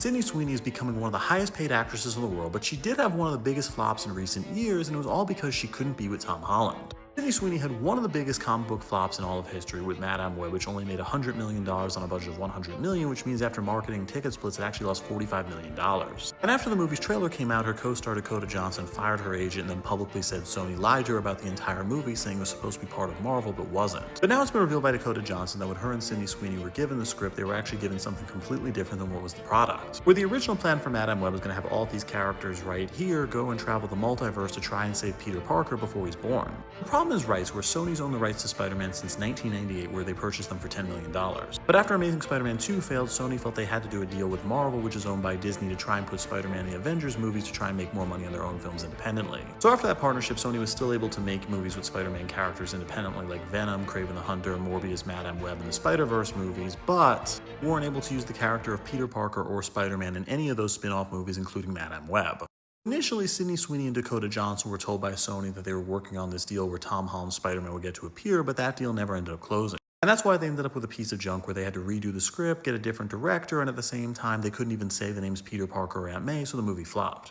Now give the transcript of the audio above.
Sydney Sweeney is becoming one of the highest paid actresses in the world, but she did have one of the biggest flops in recent years, and it was all because she couldn't be with Tom Holland. Sydney Sweeney had one of the biggest comic book flops in all of history with Madame Web, which only made $100 million on a budget of $100 million, which means after marketing ticket splits, it actually lost $45 million. And after the movie's trailer came out, her co-star Dakota Johnson fired her agent and then publicly said Sony lied to her about the entire movie, saying it was supposed to be part of Marvel, but wasn't. But now it's been revealed by Dakota Johnson that when her and Sydney Sweeney were given the script, they were actually given something completely different than what was the product. Where the original plan for Madame Web was going to have all these characters right here go and travel the multiverse to try and save Peter Parker before he's born. The problem is rights, where Sony's owned the rights to Spider-Man since 1998, where they purchased them for $10 million. But after Amazing Spider-Man 2 failed, Sony felt they had to do a deal with Marvel, which is owned by Disney, to try and put Spider-Man in the Avengers movies to try and make more money on their own films independently. So after that partnership, Sony was still able to make movies with Spider-Man characters independently, like Venom, Kraven the Hunter, Morbius, Madame Web, and the Spider-Verse movies, but weren't able to use the character of Peter Parker or Spider-Man in any of those spin-off movies, including Madame Web. Initially, Sydney Sweeney and Dakota Johnson were told by Sony that they were working on this deal where Tom Holland's Spider-Man would get to appear, but that deal never ended up closing. And that's why they ended up with a piece of junk where they had to redo the script, get a different director, and at the same time, they couldn't even say the names Peter Parker or Aunt May, so the movie flopped.